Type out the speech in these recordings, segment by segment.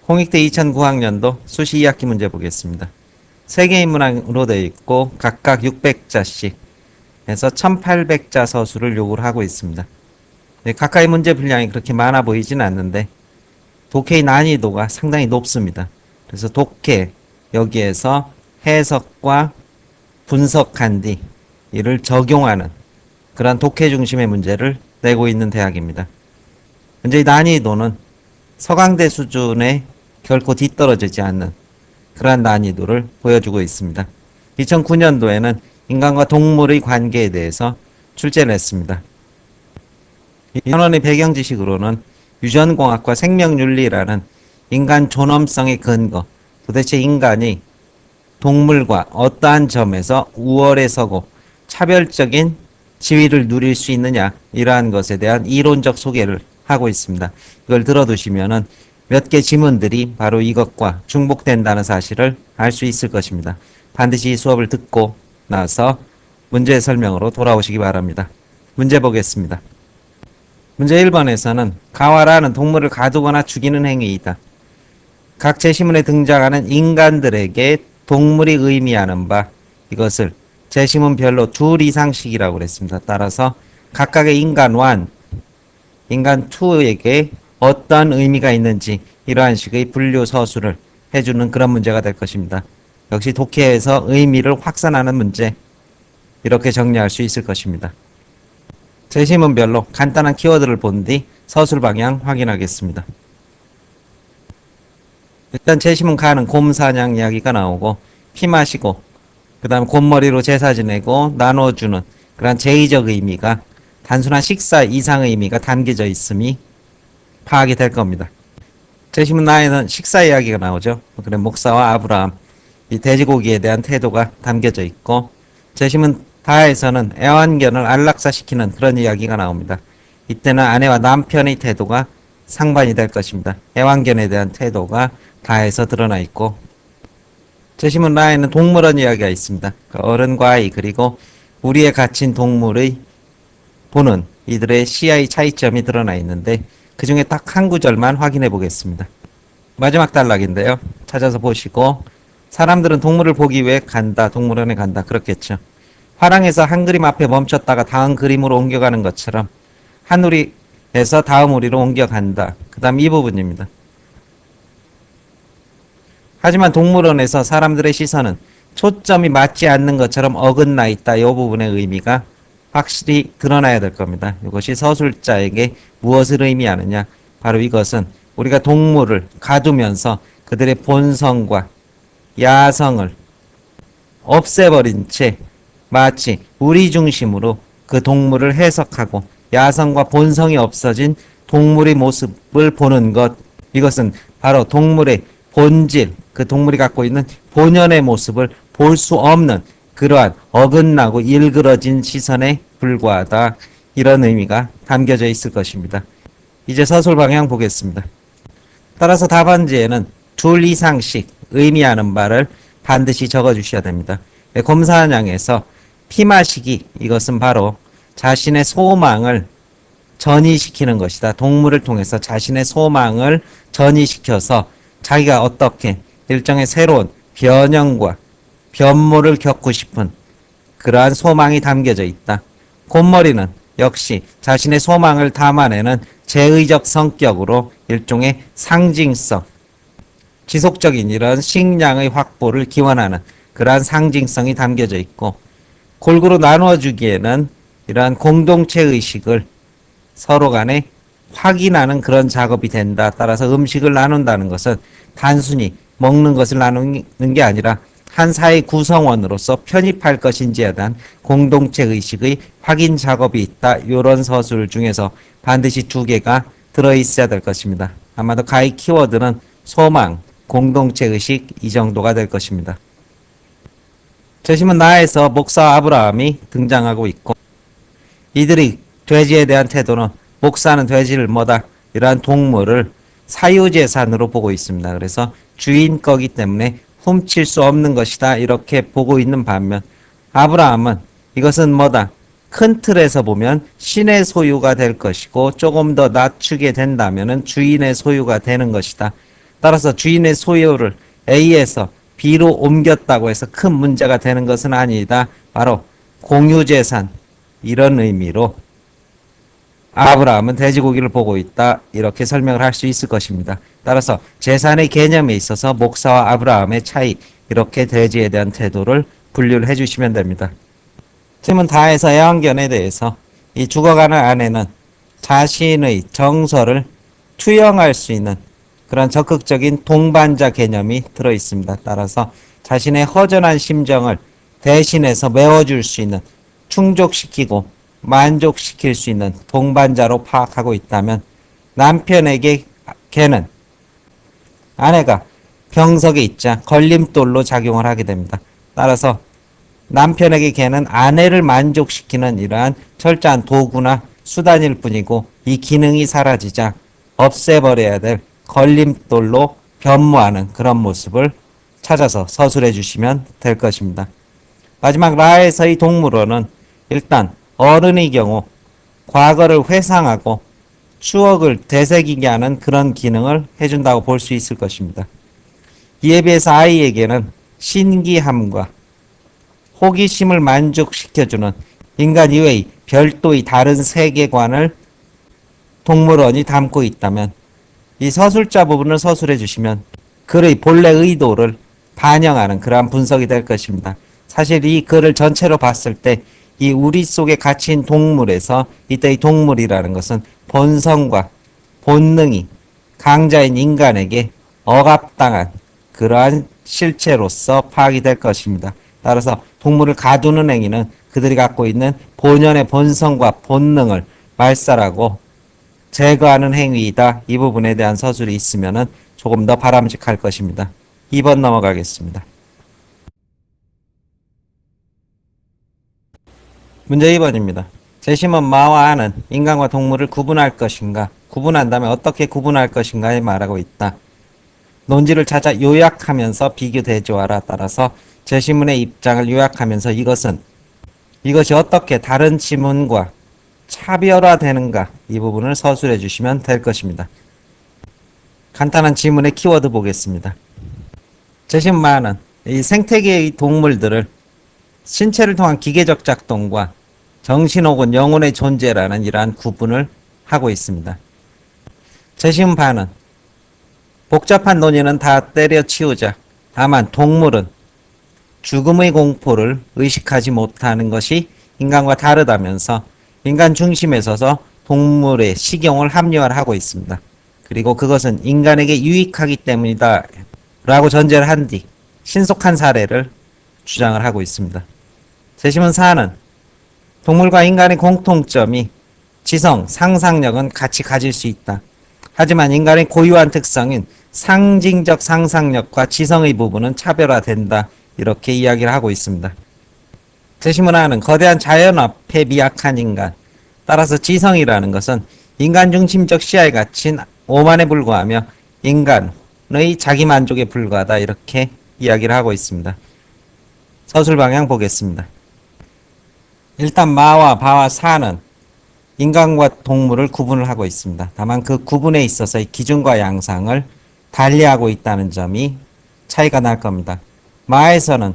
홍익대 2009학년도 수시 2학기 문제 보겠습니다. 3개의 문항으로 되어 있고 각각 600자씩 해서 1800자 서술을 요구를 하고 있습니다. 각각의 문제 분량이 그렇게 많아 보이진 않는데 독해의 난이도가 상당히 높습니다. 그래서 독해 여기에서 해석과 분석한 뒤 이를 적용하는 그런 독해 중심의 문제를 내고 있는 대학입니다. 문제의 난이도는 서강대 수준에 결코 뒤떨어지지 않는 그러한 난이도를 보여주고 있습니다. 2009년도에는 인간과 동물의 관계에 대해서 출제를 했습니다. 이 현원의 배경 지식으로는 유전공학과 생명윤리라는 인간 존엄성의 근거, 도대체 인간이 동물과 어떠한 점에서 우월에 서고 차별적인 지위를 누릴 수 있느냐, 이러한 것에 대한 이론적 소개를 하고 있습니다. 이걸 들어두시면은 몇 개 지문들이 바로 이것과 중복된다는 사실을 알 수 있을 것입니다. 반드시 이 수업을 듣고 나서 문제 설명으로 돌아오시기 바랍니다. 문제 보겠습니다. 문제 1번에서는 가와라는 동물을 가두거나 죽이는 행위이다. 각 제시문에 등장하는 인간들에게 동물이 의미하는 바, 이것을 제시문별로 둘 이상씩이라고 그랬습니다. 따라서 각각의 인간 1, 인간 2에게 어떤 의미가 있는지 이러한 식의 분류 서술을 해주는 그런 문제가 될 것입니다. 역시 독해에서 의미를 확산하는 문제, 이렇게 정리할 수 있을 것입니다. 제시문별로 간단한 키워드를 본 뒤 서술 방향 확인하겠습니다. 일단 제시문 가는 곰사냥 이야기가 나오고, 피 마시고 그 다음 곰머리로 제사 지내고 나눠주는 그런 제의적 의미가 단순한 식사 이상의 의미가 담겨져 있음이 파악이 될 겁니다. 제시문 나에는 식사 이야기가 나오죠. 그래 목사와 아브라함, 이 돼지고기에 대한 태도가 담겨져 있고, 제시문 다에서는 애완견을 안락사시키는 그런 이야기가 나옵니다. 이때는 아내와 남편의 태도가 상반이 될 것입니다. 애완견에 대한 태도가 다에서 드러나 있고, 제시문 라에는 동물원 이야기가 있습니다. 어른과 아이 그리고 우리에 갇힌 동물의 보는 이들의 시야의 차이점이 드러나 있는데 그 중에 딱 한 구절만 확인해 보겠습니다. 마지막 단락인데요. 찾아서 보시고, 사람들은 동물을 보기 위해 간다, 동물원에 간다, 그렇겠죠. 화랑에서 한 그림 앞에 멈췄다가 다음 그림으로 옮겨가는 것처럼 한 우리에서 다음 우리로 옮겨간다. 그 다음 이 부분입니다. 하지만 동물원에서 사람들의 시선은 초점이 맞지 않는 것처럼 어긋나 있다. 이 부분의 의미가 확실히 드러나야 될 겁니다. 이것이 서술자에게 무엇을 의미하느냐. 바로 이것은 우리가 동물을 가두면서 그들의 본성과 야성을 없애버린 채 마치 우리 중심으로 그 동물을 해석하고 야성과 본성이 없어진 동물의 모습을 보는 것, 이것은 바로 동물의 본질, 그 동물이 갖고 있는 본연의 모습을 볼 수 없는 그러한 어긋나고 일그러진 시선에 불과하다. 이런 의미가 담겨져 있을 것입니다. 이제 서술 방향 보겠습니다. 따라서 답안지에는 둘 이상씩 의미하는 바를 반드시 적어 주셔야 됩니다. 곰사냥에서 피 마시기, 이것은 바로 자신의 소망을 전이시키는 것이다. 동물을 통해서 자신의 소망을 전이시켜서 자기가 어떻게 일종의 새로운 변형과 변모를 겪고 싶은 그러한 소망이 담겨져 있다. 곰머리는 역시 자신의 소망을 담아내는 제의적 성격으로 일종의 상징성, 지속적인 이런 식량의 확보를 기원하는 그러한 상징성이 담겨져 있고, 골고루 나누어주기에는 이러한 공동체의식을 서로 간에 확인하는 그런 작업이 된다. 따라서 음식을 나눈다는 것은 단순히 먹는 것을 나누는 게 아니라 한 사회 구성원으로서 편입할 것인지에 대한 공동체의식의 확인 작업이 있다. 이런 서술 중에서 반드시 2개가 들어있어야 될 것입니다. 아마도 가히 키워드는 소망, 공동체의식 이 정도가 될 것입니다. 제시문 나에서 목사와 아브라함이 등장하고 있고, 이들이 돼지에 대한 태도는 목사는 돼지를 뭐다, 이러한 동물을 사유재산으로 보고 있습니다. 그래서 주인 거기 때문에 훔칠 수 없는 것이다, 이렇게 보고 있는 반면 아브라함은 이것은 뭐다, 큰 틀에서 보면 신의 소유가 될 것이고 조금 더 낮추게 된다면 주인의 소유가 되는 것이다. 따라서 주인의 소유를 A에서 B로 옮겼다고 해서 큰 문제가 되는 것은 아니다. 바로 공유재산, 이런 의미로 아브라함은 돼지고기를 보고 있다, 이렇게 설명을 할 수 있을 것입니다. 따라서 재산의 개념에 있어서 목사와 아브라함의 차이, 이렇게 돼지에 대한 태도를 분류를 해주시면 됩니다. 팀은 다해서 애완견에 대해서 이 죽어가는 아내는 자신의 정서를 투영할 수 있는 그런 적극적인 동반자 개념이 들어 있습니다. 따라서 자신의 허전한 심정을 대신해서 메워줄 수 있는, 충족시키고 만족시킬 수 있는 동반자로 파악하고 있다면, 남편에게 걔는 아내가 병석에 있자 걸림돌로 작용을 하게 됩니다. 따라서 남편에게 걔는 아내를 만족시키는 이러한 철저한 도구나 수단일 뿐이고, 이 기능이 사라지자 없애버려야 될 걸림돌로 변모하는 그런 모습을 찾아서 서술해 주시면 될 것입니다. 마지막 라에서의 동물원은 일단 어른의 경우 과거를 회상하고 추억을 되새기게 하는 그런 기능을 해준다고 볼 수 있을 것입니다. 이에 비해서 아이에게는 신기함과 호기심을 만족시켜주는 인간 이외의 별도의 다른 세계관을 동물원이 담고 있다면, 이 서술자 부분을 서술해 주시면 글의 본래 의도를 반영하는 그러한 분석이 될 것입니다. 사실 이 글을 전체로 봤을 때 이 우리 속에 갇힌 동물에서 이때 이 동물이라는 것은 본성과 본능이 강자인 인간에게 억압당한 그러한 실체로서 파악이 될 것입니다. 따라서 동물을 가두는 행위는 그들이 갖고 있는 본연의 본성과 본능을 말살하고 제거하는 행위이다. 이 부분에 대한 서술이 있으면 조금 더 바람직할 것입니다. 2번 넘어가겠습니다. 문제 2번입니다. 재심은 마와 아는 인간과 동물을 구분할 것인가, 구분한다면 어떻게 구분할 것인가에 말하고 있다. 논지를 찾아 요약하면서 비교 대조하라. 따라서 제시문의 입장을 요약하면서 이것이 어떻게 다른 지문과 차별화되는가, 이 부분을 서술해 주시면 될 것입니다. 간단한 지문의 키워드 보겠습니다. 제시문은 이 생태계의 동물들을 신체를 통한 기계적 작동과 정신 혹은 영혼의 존재라는 이러한 구분을 하고 있습니다. 제시문반은 복잡한 논의는 다 때려치우자, 다만 동물은 죽음의 공포를 의식하지 못하는 것이 인간과 다르다면서 인간 중심에 서서 동물의 식용을 합리화하고 있습니다. 그리고 그것은 인간에게 유익하기 때문이다 라고 전제를 한 뒤 신속한 사례를 주장을 하고 있습니다. 제시문 4는 동물과 인간의 공통점이 지성, 상상력은 같이 가질 수 있다. 하지만 인간의 고유한 특성인 상징적 상상력과 지성의 부분은 차별화된다. 이렇게 이야기를 하고 있습니다. 제시문 하는 거대한 자연앞에 미약한 인간, 따라서 지성이라는 것은 인간 중심적 시야에 갇힌 오만에 불과하며 인간의 자기만족에 불과하다. 이렇게 이야기를 하고 있습니다. 서술 방향 보겠습니다. 일단 마와 바와 사는 인간과 동물을 구분을 하고 있습니다. 다만 그 구분에 있어서의 기준과 양상을 달리하고 있다는 점이 차이가 날 겁니다. 마에서는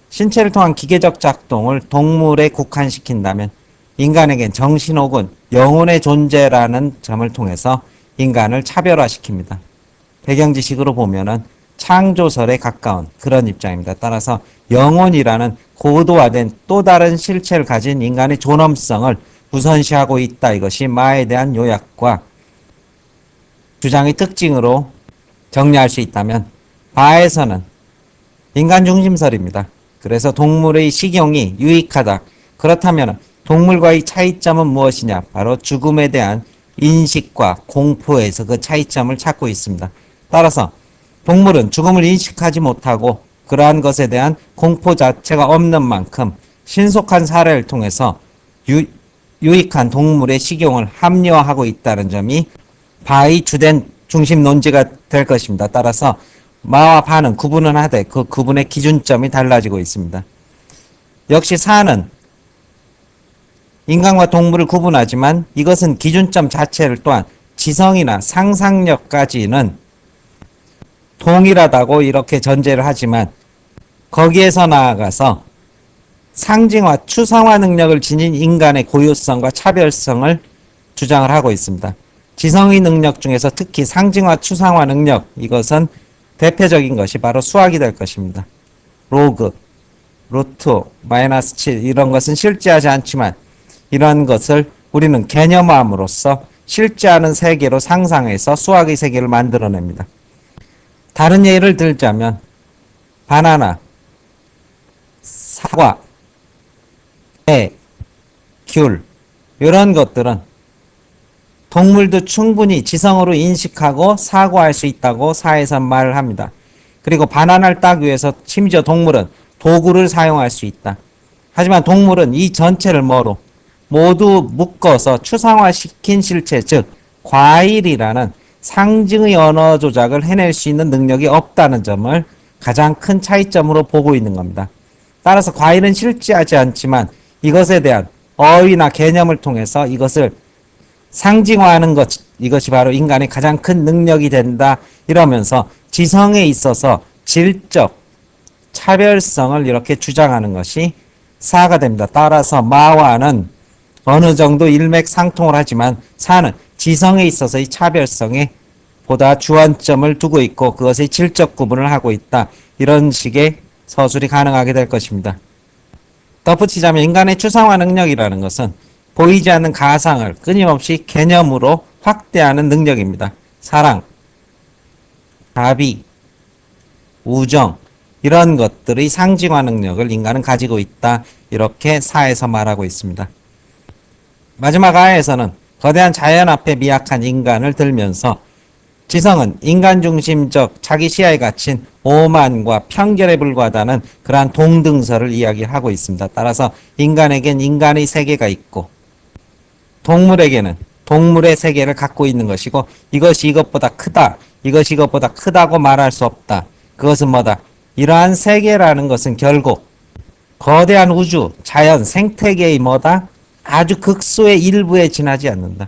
신체를 통한 기계적 작동을 동물에 국한시킨다면, 인간에겐 정신 혹은 영혼의 존재라는 점을 통해서 인간을 차별화시킵니다. 배경지식으로 보면은 창조설에 가까운 그런 입장입니다. 따라서 영혼이라는 고도화된 또 다른 실체를 가진 인간의 존엄성을 우선시하고 있다. 이것이 마에 대한 요약과 주장의 특징으로 정리할 수 있다면, 바에서는 인간 중심설입니다. 그래서 동물의 식용이 유익하다. 그렇다면 동물과의 차이점은 무엇이냐? 바로 죽음에 대한 인식과 공포에서 그 차이점을 찾고 있습니다. 따라서 동물은 죽음을 인식하지 못하고 그러한 것에 대한 공포 자체가 없는 만큼 신속한 사례를 통해서 유익한 동물의 식용을 합리화하고 있다는 점이 바의 주된 중심 논지가 될 것입니다. 따라서 마와 바는 구분은 하되 그 구분의 기준점이 달라지고 있습니다. 역시 사는 인간과 동물을 구분하지만 이것은 기준점 자체를 또한 지성이나 상상력까지는 동일하다고 이렇게 전제를 하지만 거기에서 나아가서 상징화, 추상화 능력을 지닌 인간의 고유성과 차별성을 주장을 하고 있습니다. 지성의 능력 중에서 특히 상징화, 추상화 능력, 이것은 대표적인 것이 바로 수학이 될 것입니다. 로그, 루트, 마이너스 7 이런 것은 실제하지 않지만 이런 것을 우리는 개념함으로써 실제하는 세계로 상상해서 수학의 세계를 만들어냅니다. 다른 예를 들자면 바나나, 사과, 배, 귤 이런 것들은 동물도 충분히 지성으로 인식하고 사고할 수 있다고 사회에서 말을 합니다. 그리고 바나나를 따기 위해서 심지어 동물은 도구를 사용할 수 있다. 하지만 동물은 이 전체를 뭐로? 모두 묶어서 추상화시킨 실체, 즉 과일이라는 상징의 언어 조작을 해낼 수 있는 능력이 없다는 점을 가장 큰 차이점으로 보고 있는 겁니다. 따라서 과일은 실제하지 않지만 이것에 대한 어휘나 개념을 통해서 이것을 상징화하는 것, 이것이 바로 인간의 가장 큰 능력이 된다. 이러면서 지성에 있어서 질적 차별성을 이렇게 주장하는 것이 사가 됩니다. 따라서 마와는 어느 정도 일맥상통을 하지만 사는 지성에 있어서의 차별성에 보다 주안점을 두고 있고 그것의 질적 구분을 하고 있다. 이런 식의 서술이 가능하게 될 것입니다. 덧붙이자면 인간의 추상화 능력이라는 것은 보이지 않는 가상을 끊임없이 개념으로 확대하는 능력입니다. 사랑, 자비, 우정 이런 것들의 상징화 능력을 인간은 가지고 있다. 이렇게 사에서 말하고 있습니다. 마지막 하에서는 거대한 자연 앞에 미약한 인간을 들면서 지성은 인간 중심적 자기 시야에 갇힌 오만과 편견에 불과하다는 그러한 동등설을 이야기하고 있습니다. 따라서 인간에겐 인간의 세계가 있고 동물에게는 동물의 세계를 갖고 있는 것이고 이것이 이것보다 크다. 이것이 이것보다 크다고 말할 수 없다. 그것은 뭐다? 이러한 세계라는 것은 결국 거대한 우주, 자연, 생태계의 뭐다? 아주 극소의 일부에 지나지 않는다.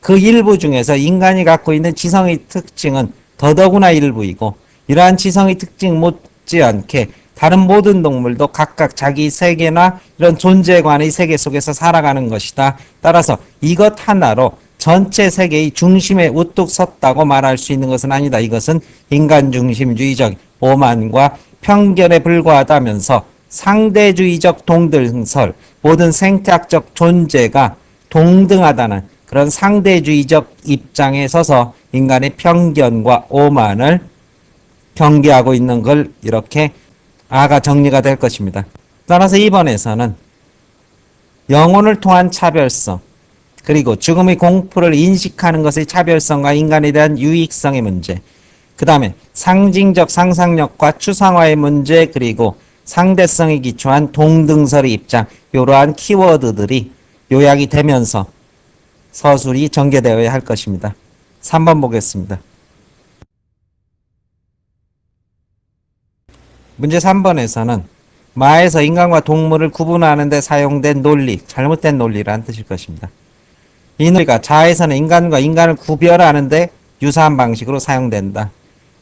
그 일부 중에서 인간이 갖고 있는 지성의 특징은 더더구나 일부이고 이러한 지성의 특징 못지않게 다른 모든 동물도 각각 자기 세계나 이런 존재관의 세계 속에서 살아가는 것이다. 따라서 이것 하나로 전체 세계의 중심에 우뚝 섰다고 말할 수 있는 것은 아니다. 이것은 인간 중심주의적 오만과 편견에 불과하다면서 상대주의적 동등설, 모든 생태학적 존재가 동등하다는 그런 상대주의적 입장에 서서 인간의 편견과 오만을 경계하고 있는 걸 이렇게 아가 정리가 될 것입니다. 따라서 이번에서는 영혼을 통한 차별성, 그리고 죽음의 공포를 인식하는 것의 차별성과 인간에 대한 유익성의 문제, 그 다음에 상징적 상상력과 추상화의 문제, 그리고 상대성에 기초한 동등설의 입장, 이러한 키워드들이 요약이 되면서 서술이 전개되어야 할 것입니다. 3번 보겠습니다. 문제 3번에서는 마에서 인간과 동물을 구분하는 데 사용된 논리, 잘못된 논리라는 뜻일 것입니다. 이 논리가 자에서는 인간과 인간을 구별하는 데 유사한 방식으로 사용된다.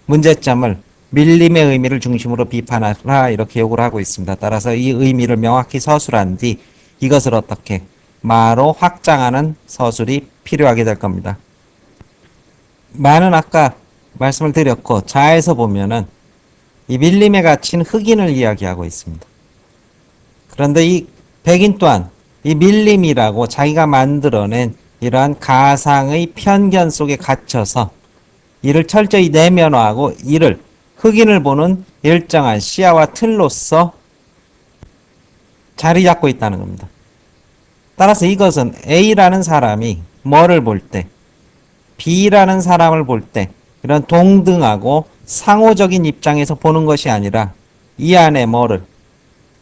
문제점을 밀림의 의미를 중심으로 비판하라 이렇게 요구를 하고 있습니다. 따라서 이 의미를 명확히 서술한 뒤 이것을 어떻게 마로 확장하는 서술이 필요하게 될 겁니다. 마는 아까 말씀을 드렸고 자에서 보면은 이 밀림에 갇힌 흑인을 이야기하고 있습니다. 그런데 이 백인 또한 이 밀림이라고 자기가 만들어낸 이러한 가상의 편견 속에 갇혀서 이를 철저히 내면화하고 이를 흑인을 보는 일정한 시야와 틀로서 자리 잡고 있다는 겁니다. 따라서 이것은 A라는 사람이 뭐를 볼 때, B라는 사람을 볼 때 이런 동등하고 상호적인 입장에서 보는 것이 아니라 이 안에 뭐를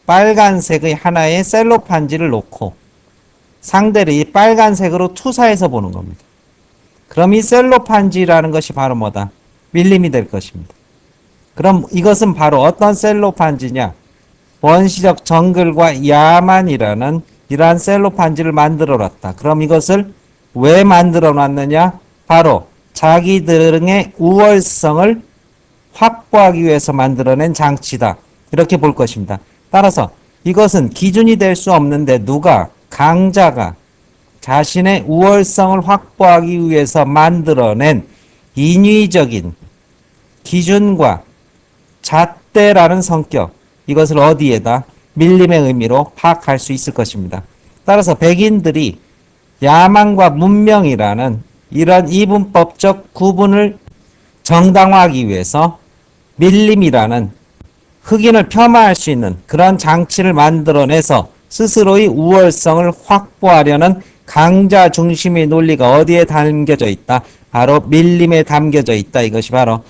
빨간색의 하나의 셀로판지를 놓고 상대를 이 빨간색으로 투사해서 보는 겁니다. 그럼 이 셀로판지라는 것이 바로 뭐다? 밀림이 될 것입니다. 그럼 이것은 바로 어떤 셀로판지냐? 원시적 정글과 야만이라는 이러한 셀로판지를 만들어 놨다. 그럼 이것을 왜 만들어 놨느냐? 바로 자기들의 우월성을 확보하기 위해서 만들어낸 장치다. 이렇게 볼 것입니다. 따라서 이것은 기준이 될 수 없는데 누가 강자가 자신의 우월성을 확보하기 위해서 만들어낸 인위적인 기준과 잣대라는 성격, 이것을 어디에다 밀림의 의미로 파악할 수 있을 것입니다. 따라서 백인들이 야망과 문명이라는 이런 이분법적 구분을 정당화하기 위해서 밀림이라는 흑인을 폄하할 수 있는 그런 장치를 만들어내서 스스로의 우월성을 확보하려는 강자 중심의 논리가 어디에 담겨져 있다? 바로 밀림에 담겨져 있다. 이것이 바로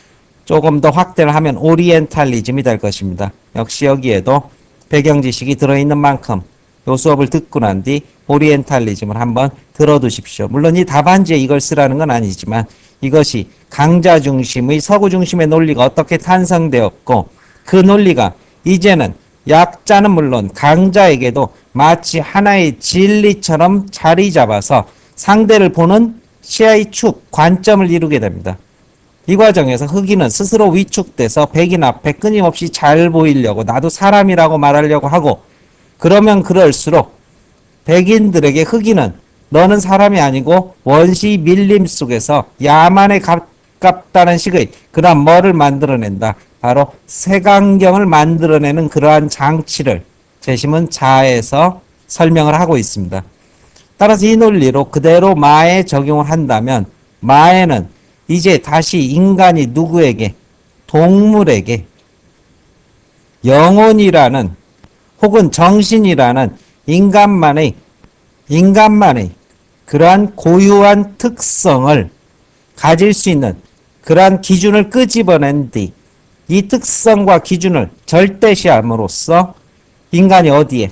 조금 더 확대를 하면 오리엔탈리즘이 될 것입니다. 역시 여기에도 배경 지식이 들어있는 만큼 이 수업을 듣고 난 뒤 오리엔탈리즘을 한번 들어두십시오. 물론 이 답안지에 이걸 쓰라는 건 아니지만 이것이 강자 중심의 서구 중심의 논리가 어떻게 탄생되었고 그 논리가 이제는 약자는 물론 강자에게도 마치 하나의 진리처럼 자리 잡아서 상대를 보는 시야의 축, 관점을 이루게 됩니다. 이 과정에서 흑인은 스스로 위축돼서 백인 앞에 끊임없이 잘 보이려고 나도 사람이라고 말하려고 하고 그러면 그럴수록 백인들에게 흑인은 너는 사람이 아니고 원시 밀림 속에서 야만에 가깝다는 식의 그러한 뭐를 만들어낸다. 바로 색안경을 만들어내는 그러한 장치를 재심은 자에서 설명을 하고 있습니다. 따라서 이 논리로 그대로 마에 적용을 한다면 마에는 이제 다시 인간이 누구에게 동물에게 영혼이라는 혹은 정신이라는 인간만의 그러한 고유한 특성을 가질 수 있는 그러한 기준을 끄집어낸 뒤 이 특성과 기준을 절대시함으로써 인간이 어디에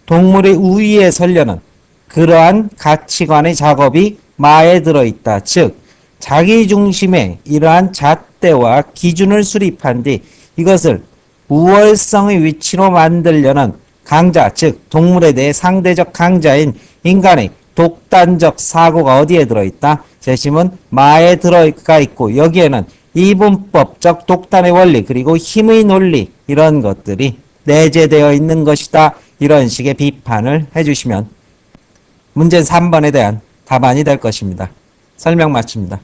동물의 우위에 서려는 그러한 가치관의 작업이 마에 들어있다. 즉 자기 중심의 이러한 잣대와 기준을 수립한 뒤 이것을 우월성의 위치로 만들려는 강자, 즉 동물에 대해 상대적 강자인 인간의 독단적 사고가 어디에 들어있다? 재심은 마에 들어가 있고 여기에는 이분법적 독단의 원리 그리고 힘의 논리 이런 것들이 내재되어 있는 것이다. 이런 식의 비판을 해주시면 문제 3번에 대한 답안이 될 것입니다. 설명 마칩니다.